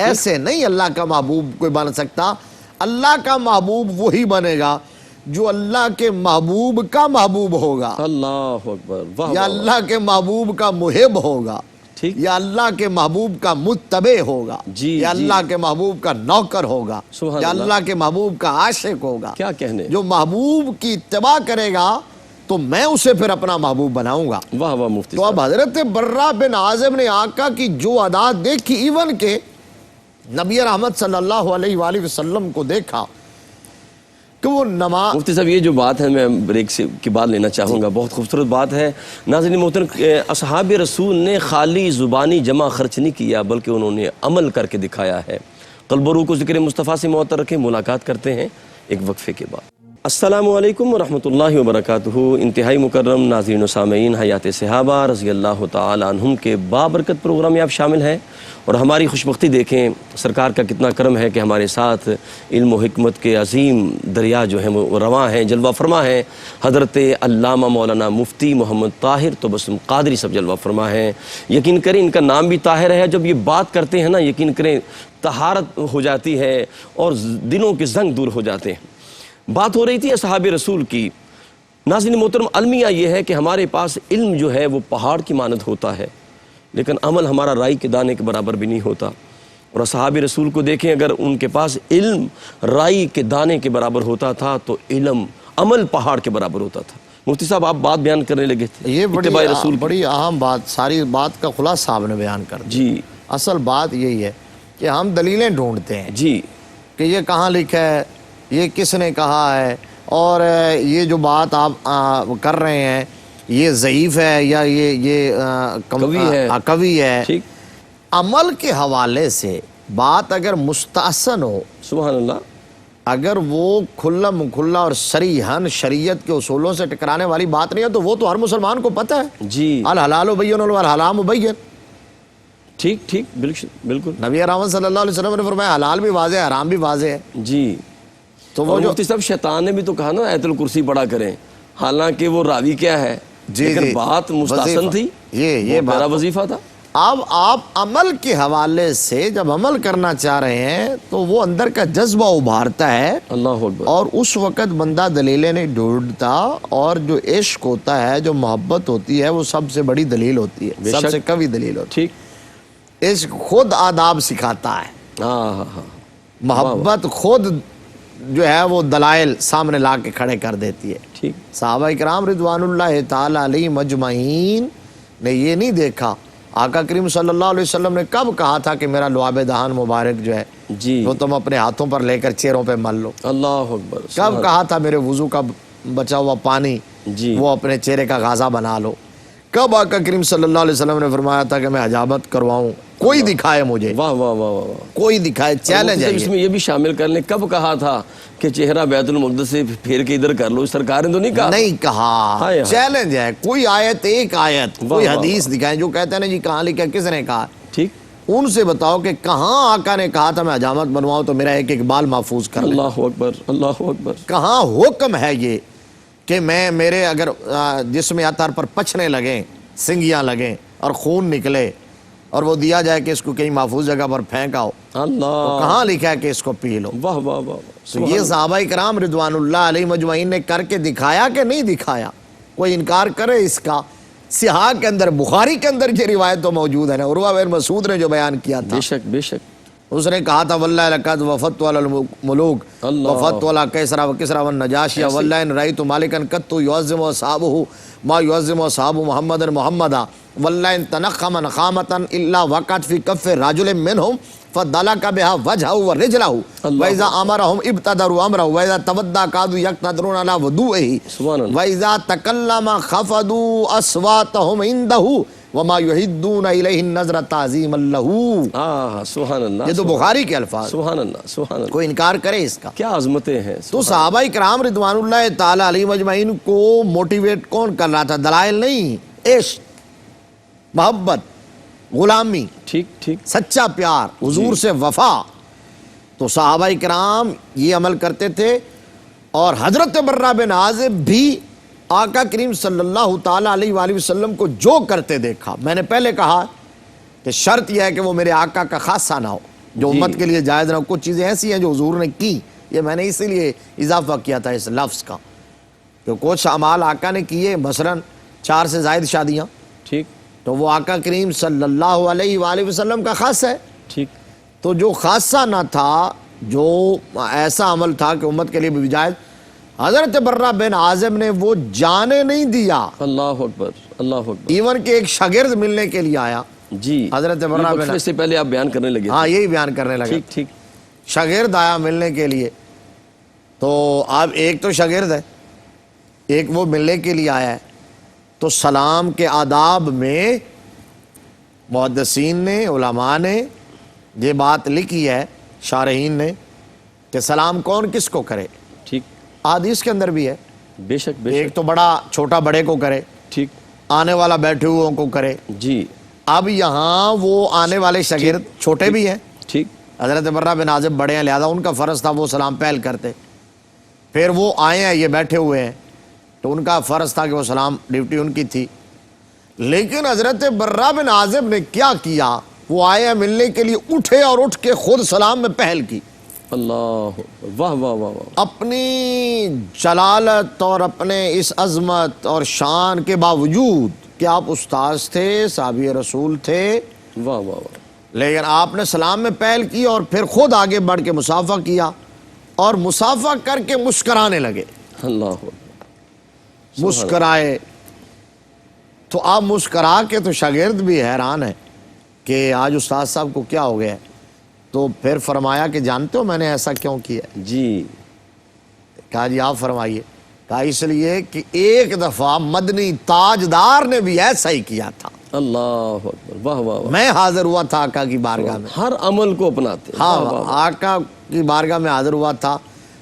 ایسے نہیں اللہ کا محبوب کوئی بن سکتا. اللہ کا محبوب وہی بنے گا جو اللہ کے محبوب کا محبوب ہوگا. اللہ اکبر. یا اللہ کے محبوب کا محب ہوگا، یا اللہ کے محبوب کا متبع ہوگا، یا اللہ کے محبوب کا نوکر ہوگا، یا اللہ کے محبوب کا عاشق ہوگا. کیا کہنے. جو محبوب کی اتباع کرے گا تو میں اسے پھر اپنا محبوب بناؤں گا. واہ واہ مفتی. تو اب حضرت برہ بن عازب نے آقا کی جو ادا دیکھی، ایون کہ نبی رحمت صلی اللہ علیہ وآلہ وسلم کو دیکھا کہ وہ نماز. مفتی صاحب یہ جو بات ہے میں بریک سے کی بات لینا چاہوں گا, بہت خوبصورت بات ہے. ناظرین محترم, اصحاب رسول نے خالی زبانی جمع خرچ نہیں کیا بلکہ انہوں نے عمل کر کے دکھایا ہے. قلب و روح کو ذکر مصطفیٰ سے معطر رکھیں. ملاقات کرتے ہیں ایک وقفے کے بعد. السلام علیکم ورحمۃ اللہ وبرکاتہ. انتہائی مکرم ناظرین و سامعین, حیات صحابہ رضی اللہ تعالی عنہم کے بابرکت پروگرام میں آپ شامل ہیں, اور ہماری خوشبختی دیکھیں سرکار کا کتنا کرم ہے کہ ہمارے ساتھ علم و حکمت کے عظیم دریا جو ہیں وہ رواں ہیں, جلوہ فرما ہیں. حضرت علامہ مولانا مفتی محمد طاہر تبسم قادری صاحب جلوہ فرما ہیں. یقین کریں ان کا نام بھی طاہر ہے. جب یہ بات کرتے ہیں نا, یقین کریں طہارت ہو جاتی ہے اور دلوں کے زنگ دور ہو جاتے ہیں. بات ہو رہی تھی اصحاب رسول کی. ناظرین محترم, المیہ یہ ہے کہ ہمارے پاس علم جو ہے وہ پہاڑ کی مانند ہوتا ہے, لیکن عمل ہمارا رائی کے دانے کے برابر بھی نہیں ہوتا. اور اصحاب رسول کو دیکھیں, اگر ان کے پاس علم رائی کے دانے کے برابر ہوتا تھا تو علم عمل پہاڑ کے برابر ہوتا تھا. مفتی صاحب آپ بات بیان کرنے لگے تھے, یہ اتباع رسول کی. بڑی اہم بات, ساری بات کا خلاصہ آپ نے بیان کر دیا. جی اصل بات یہی ہے کہ ہم دلیلیں ڈھونڈتے ہیں جی کہ یہ کہاں لکھا ہے, یہ کس نے کہا ہے, اور یہ جو بات آپ کر رہے ہیں یہ ضعیف ہے یا یہ قوی ہے. ٹھیک. عمل کے حوالے سے بات اگر مستحسن ہو, سبحان اللہ, اگر وہ کھلا اور صریحاً شریعت کے اصولوں سے ٹکرانے والی بات نہیں ہے تو وہ تو ہر مسلمان کو پتہ ہے. جی الحلال بین والحرام بین. ٹھیک ٹھیک, بالکل. نبی رحمت صلی اللہ علیہ وسلم نے فرمایا حلال بھی واضح ہے, حرام بھی واضح ہے. جی. تو وہ اور جو مفتی صاحب شیطان نے بھی تو کہا نا آیت الکرسی پڑھا کریں, حالانکہ وہ راوی کیا ہے, لیکن بات مستحسن تھی, یہ میرا وظیفہ تھا. اب آپ عمل کے حوالے سے جب عمل کرنا چاہ رہے ہیں تو وہ اندر کا جذبہ ابھارتا ہے, اللہ اکبر, اور اس وقت بندہ دلیلیں نہیں ڈھونڈتا, اور جو عشق ہوتا ہے, جو محبت ہوتی ہے, وہ سب سے بڑی دلیل ہوتی ہے, سب سے قوی دلیل ہوتی ہے. ٹھیک. عشق خود آداب سکھاتا ہے, محبت خود جو ہے وہ دلائل سامنے لا کے کھڑے کر دیتی ہے. ٹھیک. صحابہ اکرام رضوان اللہ تعالی علیہ مجمعین نے یہ نہیں دیکھا آقا کریم صلی اللہ علیہ وسلم نے کب کہا تھا کہ میرا لعاب دہان مبارک جو ہے جی وہ تم اپنے ہاتھوں پر لے کر چہروں پہ مل لو. اللہ اکبر. کب کہا تھا میرے وضو کا بچا ہوا پانی جی وہ اپنے چہرے کا غازہ بنا لو. کب آقا کریم صلی اللہ علیہ وسلم نے فرمایا تھا کہ میں حجامت کرواؤں, کوئی دکھائے مجھے, واہ واہ واہ واہ, کوئی دکھائے. چیلنج ہے اس میں یہ بھی شامل کر لیں, کب کہا تھا کہ چہرہ بیت المقدس سے پھیر کے ادھر کر لو, سرکار نے تو نہیں کہا. نہیں کہا, چیلنج ہے. کوئی آیت, ایک آیت, کوئی حدیث دکھائیں. جو کہتے ہیں نا جی کہاں لکھا, کس نے کہا, ٹھیک, ان سے بتاؤ کہ کہاں آقا نے کہا تھا میں حجامت بنواؤں تو میرا ایک ایک بال محفوظ کر لیں. اللہ اکبر, اللہ اکبر. کہاں حکم ہے یہ کہ میں میرے اگر جسم اطہر پر پچھنے لگیں, سنگیاں لگیں اور خون نکلے اور وہ دیا جائے کہ اس کو کہیں محفوظ جگہ پر پھینکاؤ, اللہ, تو کہاں لکھا ہے کہ اس کو پی لو. واہ واہ واہ. تو یہ صحابہ کرام رضوان اللہ علیہ مجمعین نے کر کے دکھایا کہ نہیں دکھایا. کوئی انکار کرے اس کا, صحاح کے اندر, بخاری کے اندر یہ روایت تو موجود ہے نا, عروہ بن مسعود نے جو بیان کیا تھا, بے شک بے شک, اس نے کہا تھا واللہ لقد وفدت علی الملوک وفدت علی کیسرا وکسرا والنجاشی واللہ ان رأیت مالکا قط یعظم اصحابہ ما یعظم اصحاب محمد محمدا واللہ ان تنخم نخامتا الا وقعت فی کف رجل منہم فدلک بها وجهه ورجله واذا امرهم ابتدروا امره واذا تودع كادوا يقتدرون على وضوئه واذا تكلم خفضوا اصواتهم عنده وما يهدون الیہ النظر تعظیما له. سبحان اللہ, یہ تو بخاری کے الفاظ. سبحان اللہ, سبحان اللہ. کوئی انکار کرے اس کا, کیا عظمتیں ہیں. تو صحابہ کرام رضوان اللہ تعالی علیہ مجمعین کو موٹیویٹ کون کر رہا تھا, دلائل نہیں, عشق, محبت, غلامی, ٹھیک ٹھیک, سچا پیار, حضور سے وفا. تو صحابہ کرام یہ عمل کرتے تھے, اور حضرت برہ بن عازب بھی آقا کریم صلی اللہ تعالی علیہ وآلہ وسلم کو جو کرتے دیکھا. میں نے پہلے کہا کہ شرط یہ ہے کہ وہ میرے آقا کا خاصہ نہ ہو, جو امت کے لیے جائز نہ ہو. کچھ چیزیں ایسی ہیں جو حضور نے کی, یہ میں نے اسی لیے اضافہ کیا تھا اس لفظ کا, کہ کچھ اعمال آقا نے کیے, مثلاً 4 سے زائد شادیاں, ٹھیک, تو وہ آقا کریم صلی اللہ علیہ وآلہ وسلم کا خاص ہے. ٹھیک. تو جو خاصہ نہ تھا, جو ایسا عمل تھا کہ امت کے لیے بھی جائز, حضرت برہ بن عازب نے وہ جانے نہیں دیا. اللہ اکبر, اللہ اکبر. ایون کہ ایک شاگرد ملنے کے لیے آیا. جی, حضرت برہ بن, سے پہلے آپ بیان کرنے لگے. ہاں یہی بیان کرنے لگے. ٹھیک ٹھیک. شاگرد آیا ملنے کے لیے, تو اب ایک تو شاگرد ہے، ایک وہ ملنے کے لیے آیا ہے، تو سلام کے آداب میں محدثین نے، علماء نے یہ بات لکھی ہے، شارحین نے، کہ سلام کون کس کو کرے، ٹھیک، حدیث کے اندر بھی ہے، بے شک بے ایک شک، تو بڑا چھوٹا بڑے کو کرے، ٹھیک، آنے والا بیٹھے ہوئے کو کرے۔ جی اب یہاں وہ آنے والے شاگرد چھوٹے بھی ہیں، ٹھیک، حضرت برہ بن عازب بڑے ہیں، لہذا ان کا فرض تھا وہ سلام پہل کرتے، پھر وہ آئے ہیں، یہ بیٹھے ہوئے ہیں، تو ان کا فرض تھا کہ وہ سلام، ڈیوٹی ان کی تھی۔ لیکن حضرت برہ بن عازب نے کیا کیا، وہ آئے ہیں ملنے کے لیے، اٹھے اور اٹھ کے خود سلام میں پہل کی۔ اللہ، واہ واہ واہ واہ، اپنی جلالت اور اپنے اس عظمت اور شان کے باوجود کہ آپ استاذ تھے، صحابی رسول تھے، واہ واہ واہ، لیکن آپ نے سلام میں پہل کی اور پھر خود آگے بڑھ کے مصافحہ کیا، اور مصافحہ کر کے مسکرانے لگے، اللہ، مسکرائے۔ تو آپ مسکرا کے تو شاگرد بھی حیران ہے کہ آج استاذ صاحب کو کیا ہو گیا ہے۔ تو پھر فرمایا کہ جانتے ہو میں نے ایسا کیوں کیا ہے؟ جی، کہا جی آپ فرمائیے۔ کہا اس لیے کہ ایک دفعہ مدنی تاجدار نے بھی ایسا ہی کیا تھا، اللہ اکبر، واہ واہ واہ، میں حاضر ہوا تھا آقا کی بارگاہ میں، ہر عمل کو اپناتے ہیں، ہاں واہ واہ واہ، آقا کی بارگاہ میں حاضر ہوا تھا،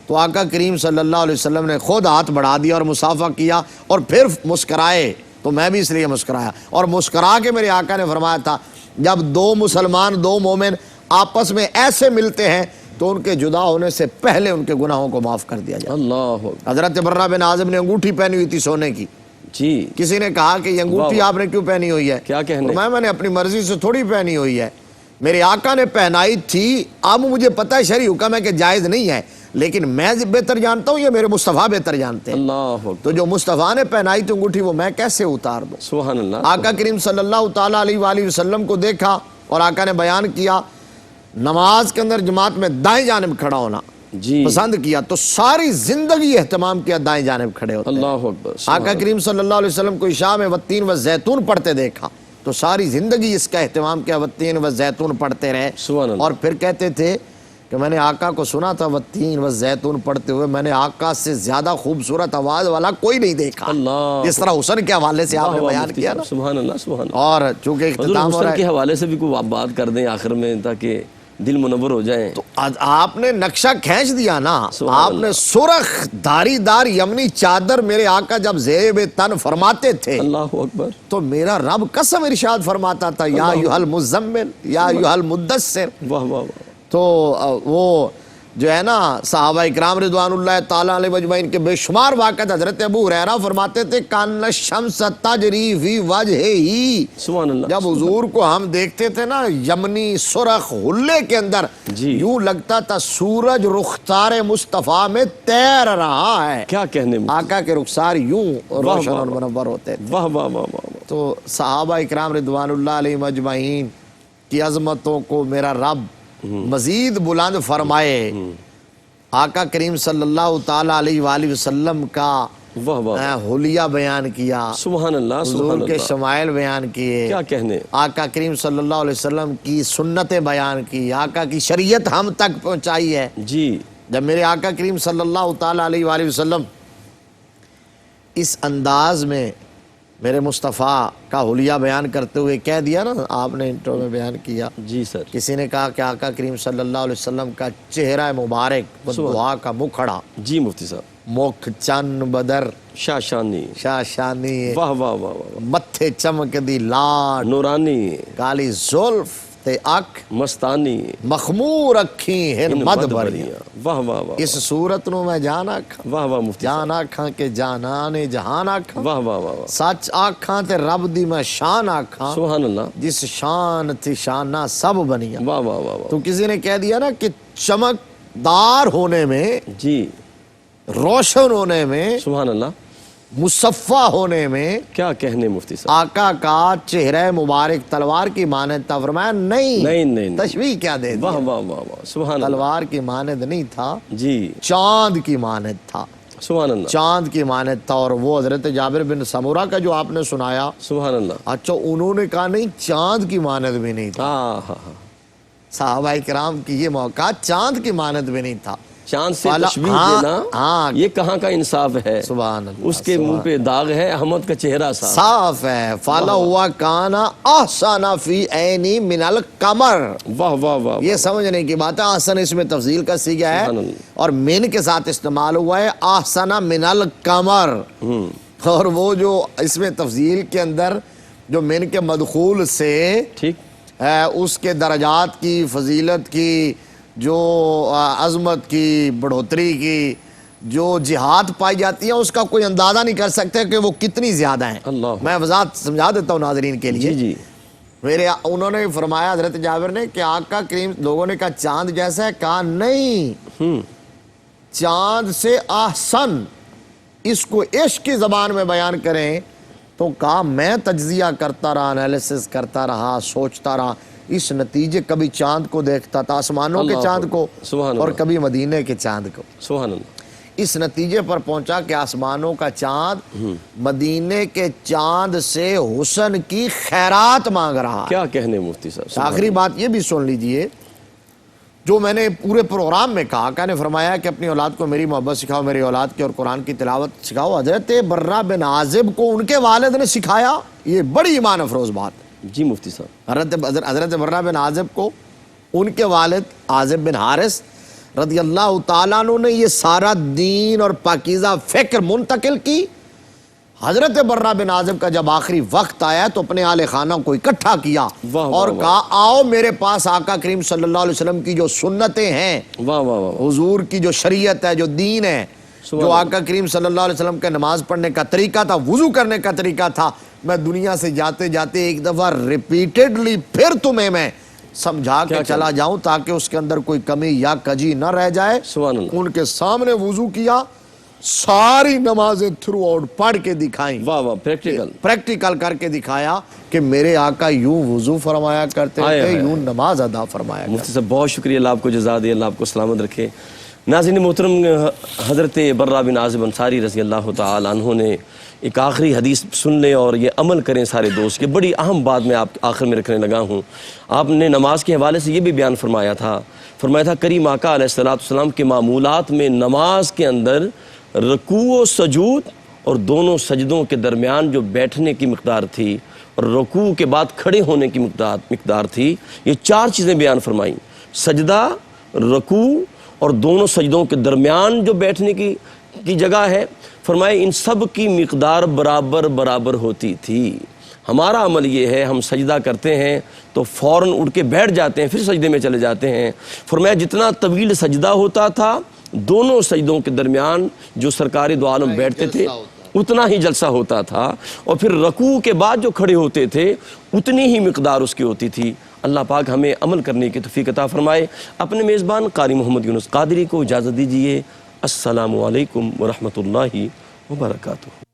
تو آقا کریم صلی اللہ علیہ وسلم نے خود ہاتھ بڑھا دیا اور مصافحہ کیا اور پھر مسکرائے، تو میں بھی اس لیے مسکرایا، اور مسکرا کے میرے آقا نے فرمایا تھا جب دو مسلمان، دو مومن آپس میں ایسے ملتے ہیں تو ان کے جدا ہونے سے پہلے ان کے گناہوں کو معاف کر دیا جائے۔ اللہ اکبر، حضرت برہ بن عازب نے انگوٹھی پہنی ہوئی تھی سونے کی، جی، کسی نے کہا کہ یہ انگوٹھی واہ، آپ نے کیوں پہنی ہوئی ہے؟ کیا کہنے؟ میں نے اپنی مرضی سے تھوڑی پہنی ہوئی ہے، میرے آقا نے پہنائی تھی، اب مجھے پتہ ہے شرعی حکم ہے کہ جائز نہیں ہے، لیکن میں بہتر جانتا ہوں، یہ میرے مصطفیٰ بہتر جانتے ہیں، اللہ اکبر، تو جو مصطفیٰ نے پہنائی تھی انگوٹھی وہ میں کیسے اتار دوں؟ سبحان اللہ، آقا کریم صلی اللہ تعالیٰ علیہ وآلہ وسلم کو دیکھا اور آقا نے بیان کیا، نماز کے اندر جماعت میں دائیں جانب کھڑا ہونا جی، پسند کیا، تو ساری زندگی اہتمام کیا دائیں جانب کھڑے ہوتے ہیں۔ اللہ اکبر، سبحان آقا کریم صلی اللہ علیہ وسلم کو عشاء میں والتین والزیتون پڑھتے دیکھا تو ساری زندگی اس کا اہتمام کیا، والتین والزیتون پڑھتے رہے، سبحان اللہ، اور پھر کہتے تھے کہ میں نے آقا کو سنا تھا والتین والزیتون پڑھتے ہوئے، میں نے آقا سے زیادہ خوبصورت آواز والا کوئی نہیں دیکھا، اللہ، جس طرح حسن کے حوالے سے آپ واہ نے واہ، بیان مفتی کیا صاحب، نا۔ سبحان اللہ، سبحان اللہ، اور چونکہ حضور اختتام ہو رہا حسن کے ہے حوالے سے بھی کوئی آپ بات کر دیں آخر میں تاکہ دل منور ہو جائیں۔ تو آپ نے نقشہ کھینچ دیا نا، سبحان آپ اللہ، نے سرخ دھاری دار یمنی چادر میرے آقا جب زیب تن فرماتے تھے اللہ اکبر، تو میرا رب قسم ارشاد فرماتا تھا یا ایھا المزمل یا ایھا المدثر، واہ واہ واہ، تو وہ جو ہے نا صحابہ اکرام رضوان اللہ تعالیٰ علیہ مجمعین کے بے شمار واقعات، حضرت ابو ہریرہ فرماتے تھے کان الشمس تجری فی وجہہ، سبحان اللہ، جب حضور کو ہم دیکھتے تھے نا یمنی سرخ حلے کے اندر، جی، یوں لگتا تھا سورج رخسار مصطفیٰ میں تیر رہا ہے، کیا کہنے میں، آقا کے رخسار یوں واہ روشن واہ اور واہ، منور ہوتے تھے۔ واہ واہ واہ واہ واہ، تو صحابہ اکرام رضوان اللہ علیہ مجمعین کی عظمتوں کو میرا رب مزید بلند فرمائے، آقا کریم صلی اللہ تعالیٰ علیہ وآلہ وسلم کا واہ واہ، حلیہ بیان کیا، سبحان اللہ، سبحان حضور کے اللہ، شمائل بیان کیے، کیا کہنے، آقا کریم صلی اللہ علیہ وسلم کی سنتیں بیان کی، آقا کی شریعت ہم تک پہنچائی ہے۔ جی، جب میرے آقا کریم صلی اللہ تعالیٰ علیہ وآلہ وسلم اس انداز میں میرے مصطفیٰ کا حلیہ بیان کرتے ہوئے کہہ دیا نا، آپ نے انٹرو میں بیان کیا، جی سر، کسی نے کہا کہ آقا کریم صلی اللہ علیہ وسلم کا چہرہ مبارک، دعا کا مکھڑا، جی مفتی صاحب، مکھ چن بدر شاشانی، شاشانی، واہ واہ واہ واہ، متھے چمک دی لاٹ، نورانی، کالی زلف تے اکھ، مستانی، مخمور اکھیں ہن مد بھریاں، واہ واہ واہ، اس صورت نو میں جان آکھاں، واہ واہ مفتی صاحب، جان آکھاں کہ جانان جہان آکھاں، واہ واہ واہ واہ، سچ آکھاں تے رب دی میں شان آکھاں، سبحان اللہ، جس شان تھی شانہ سب بنیاں۔ واہ واہ واہ واہ، تو کسی نے کہہ دیا نا کہ چمکدار ہونے میں، جی، روشن ہونے میں، سبحان اللہ، مصفہ ہونے میں کیا کہنے مفتی صاحب، آقا کا چہرہ مبارک تلوار کی مانند تھا، فرمایا نہیں، نہیں نہیں نہیں، تشبیہ کیا دے واہ دیا، واہ واہ واہ، سبحان اللہ، تلوار کی مانند نہیں تھا، جی، چاند کی مانند تھا، سبحان اللہ، چاند کی مانند تھا۔ اور وہ حضرت جابر بن سمورہ کا جو آپ نے سنایا، سبحان اللہ، اچھا انہوں نے کہا نہیں چاند کی مانند بھی نہیں تھا، ہاں ہاں ہاں، صحابہ کرام کی یہ موقع چاند کی مانند بھی نہیں تھا، چاند سے فالا- تشبیہ ہاں، دینا ہاں، یہ کہاں کا انصاف ہے؟ سبحان اللہ، اس کے منہ پہ داغ ہے، احمد کا چہرہ صاف۔ صاف ہے۔ فالا ہوا کانا احسن فی عینی من القمر، واہ واہ واہ، یہ سمجھنے کی بات ہے۔ احسن اس میں تفضیل کا صیغہ ہے سبحان اللہ۔ اور من کے ساتھ استعمال ہوا ہے احسن من القمر، اور وہ جو اس میں تفضیل کے اندر جو من کے مدخول سے ٹھیک، اس کے درجات کی، فضیلت کی، جو عظمت کی، بڑھوتری کی جو جہاد پائی جاتی ہے، اس کا کوئی اندازہ نہیں کر سکتے کہ وہ کتنی زیادہ ہیں۔ اللہ، میں وضاحت سمجھا دیتا ہوں ناظرین کے لیے۔ جی جی، انہوں نے فرمایا حضرت جابر نے کہ آقا کریم، لوگوں نے کہا چاند جیسا ہے، کہا نہیں، چاند سے احسن، اس کو عشق کی زبان میں بیان کریں تو کہا میں تجزیہ کرتا رہا، انالیسس کرتا رہا، سوچتا رہا، اس نتیجے کبھی چاند کو دیکھتا تھا، آسمانوں کے اللہ چاند کو، سبحان اور اللہ، کبھی مدینے کے چاند کو۔ سبحان اللہ، اس نتیجے پر پہنچا کہ آسمانوں کا چاند مدینے کے چاند سے حسن کی خیرات مانگ رہا ہے۔ کیا کہنے مفتی صاحب۔ آخری بات یہ بھی سن لیجئے، جو میں نے پورے پروگرام میں کہا، کہ نے فرمایا کہ اپنی اولاد کو میری محبت سکھاؤ، میری اولاد کی اور قرآن کی تلاوت سکھاؤ۔ حضرت برہ بن عازب کو ان کے والد نے سکھایا، یہ بڑی ایمان افروز بات ہے۔ جی مفتی صاحب، حضرت برہ بن عازب کو ان کے والد عازب بن حارث رضی اللہ تعالیٰ عنہ نے یہ سارا دین اور پاکیزہ فکر منتقل کی۔ حضرت برہ بن عازب کا جب آخری وقت آیا تو اپنے آل خانہ کو اکٹھا کیا واہ اور واہ کہا آؤ میرے پاس، آقا کریم صلی اللہ علیہ وسلم کی جو سنتیں ہیں، واہ واہ واہ، حضور کی جو شریعت ہے، جو دین ہے، جو آقا کریم صلی اللہ علیہ وسلم کے نماز پڑھنے کا طریقہ تھا، وضو کرنے کا طریقہ تھا، میں دنیا سے جاتے جاتے ایک دفعہ ریپیٹڈلی پھر تمہیں میں سمجھا کے چلا جاؤں تاکہ اس کے اندر کوئی کمی یا کجی نہ رہ جائے۔ سبحان اللہ، ان کے سامنے وضو کیا، ساری نمازیں تھرو آؤٹ پڑھ کے دکھائیں، واہ واہ، پریکٹیکل، پریکٹیکل کر کے دکھایا کہ میرے آقا یوں وضو فرمایا کرتے تھے، یوں نماز ادا فرمایا کرتے۔ مفتی صاحب بہت شکریہ، اللہ آپ کو جزا دے، اللہ آپ کو سلامت رکھے۔ ناظرین محترم، حضرت برہ بن عازب انصاری رضی اللہ تعالی عنہ نے ایک آخری حدیث سن لیں اور یہ عمل کریں سارے دوست، یہ بڑی اہم بات میں آپ آخر میں رکھنے لگا ہوں۔ آپ نے نماز کے حوالے سے یہ بھی بیان فرمایا تھا کریم آقا علیہ السلام کے معمولات میں نماز کے اندر رکوع و سجود اور دونوں سجدوں کے درمیان جو بیٹھنے کی مقدار تھی اور رکوع کے بعد کھڑے ہونے کی مقدار تھی، یہ چار چیزیں بیان فرمائیں: سجدہ، رکوع اور دونوں سجدوں کے درمیان جو بیٹھنے کی جگہ ہے، فرمائے ان سب کی مقدار برابر ہوتی تھی۔ ہمارا عمل یہ ہے، ہم سجدہ کرتے ہیں تو فوراً اٹھ کے بیٹھ جاتے ہیں، پھر سجدے میں چلے جاتے ہیں۔ فرمایا جتنا طویل سجدہ ہوتا تھا، دونوں سجدوں کے درمیان جو سرکار دو عالم بیٹھتے تھے اتنا ہی جلسہ ہوتا تھا، اور پھر رکوع کے بعد جو کھڑے ہوتے تھے اتنی ہی مقدار اس کی ہوتی تھی۔ اللہ پاک ہمیں عمل کرنے کی توفیق عطا فرمائے۔ اپنے میزبان قاری محمد یونس قادری کو اجازت دیجیے۔ السلام علیکم ورحمۃ اللہ وبرکاتہ۔